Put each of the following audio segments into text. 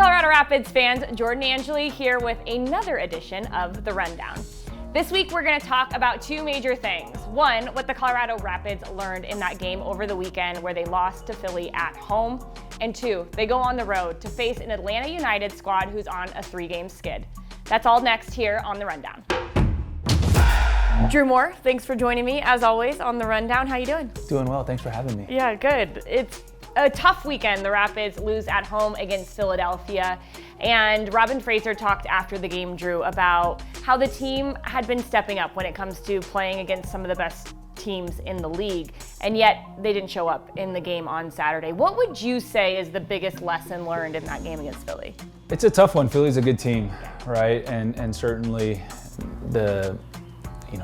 Colorado Rapids fans, Jordan and Angeli here with another edition of The Rundown. This week we're going to talk about two major things. One, what the Colorado Rapids learned in that game over the weekend where they lost to Philly at home. And two, they go on the road to face an Atlanta United squad who's on a 3-game skid. That's all next here on The Rundown. Drew Moor, thanks for joining me as always on The Rundown. How you doing? Doing well, thanks for having me. Yeah, good. It's a tough weekend. The Rapids lose at home against Philadelphia. And Robin Fraser talked after the game, Drew, about how the team had been stepping up when it comes to playing against some of the best teams in the league, and yet they didn't show up in the game on Saturday. What would you say is the biggest lesson learned in that game against Philly? It's a tough one. Philly's a good team, right? And certainly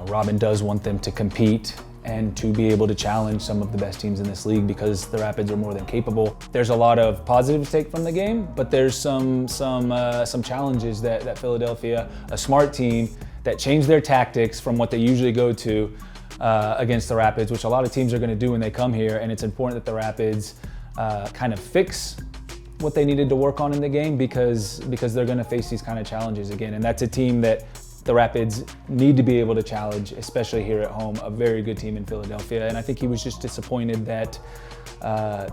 Robin does want them to compete and to be able to challenge some of the best teams in this league because the Rapids are more than capable. There's a lot of positives to take from the game, but there's some challenges that Philadelphia, a smart team that changed their tactics from what they usually go to against the Rapids, which a lot of teams are going to do when they come here, and it's important that the Rapids kind of fix what they needed to work on in the game because they're going to face these kind of challenges again, and that's a team that the Rapids need to be able to challenge, especially here at home, a very good team in Philadelphia. And I think he was just disappointed that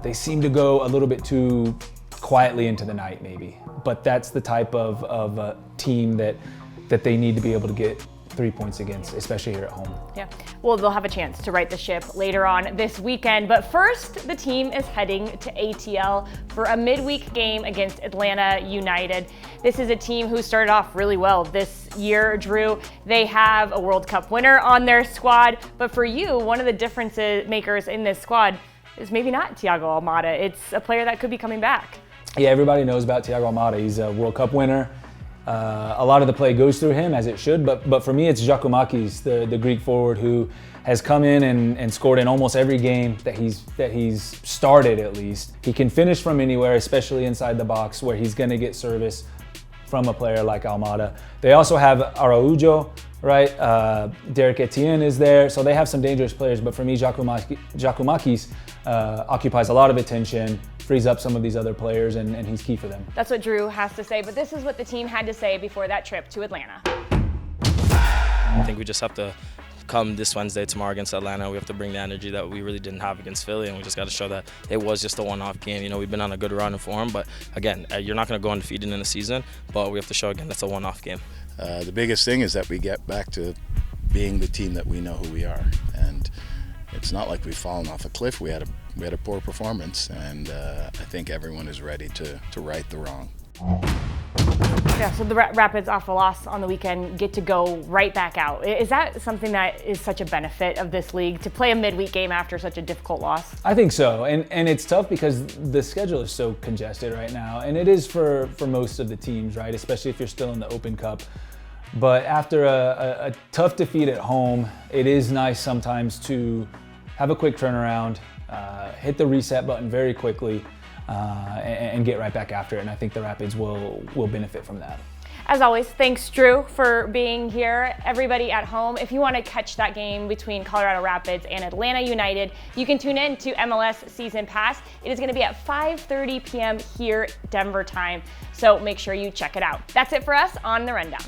they seemed to go a little bit too quietly into the night maybe. But that's the type of team that they need to be able to get 3 points against, especially here at home. Yeah, well, they'll have a chance to right the ship later on this weekend. But first, the team is heading to ATL for a midweek game against Atlanta United. This is a team who started off really well this year, Drew. They have a World Cup winner on their squad. But for you, one of the difference makers in this squad is maybe not Thiago Almada. It's a player that could be coming back. Yeah, everybody knows about Thiago Almada. He's a World Cup winner. A lot of the play goes through him, as it should, but for me it's Giacomakis, the Greek forward, who has come in and scored in almost every game that he's started at least. He can finish from anywhere, especially inside the box, where he's going to get service from a player like Almada. They also have Araujo, right? Derek Etienne is there, so they have some dangerous players, but for me Giacomakis occupies a lot of attention, frees up some of these other players, and he's key for them. That's what Drew has to say, but this is what the team had to say before that trip to Atlanta. I think we just have to come this Wednesday, tomorrow against Atlanta. We have to bring the energy that we really didn't have against Philly, and we just got to show that it was just a one-off game. You know, we've been on a good run in form, but again, you're not going to go undefeated in the season, but we have to show again that's a one-off game. The biggest thing is that we get back to being the team that we know who we are, and it's not like we've fallen off a cliff. We had a poor performance, and I think everyone is ready to right the wrong. Yeah, so the Rapids, off a loss on the weekend, get to go right back out. Is that something that is such a benefit of this league, to play a midweek game after such a difficult loss? I think so, and it's tough because the schedule is so congested right now, and it is for most of the teams, right? Especially if you're still in the Open Cup. But after a tough defeat at home, it is nice sometimes to have a quick turnaround, hit the reset button very quickly, and get right back after it. And I think the Rapids will benefit from that. As always, thanks, Drew, for being here. Everybody at home, if you want to catch that game between Colorado Rapids and Atlanta United, you can tune in to MLS Season Pass. It is going to be at 5:30 p.m. here, Denver time, so make sure you check it out. That's it for us on The Rundown.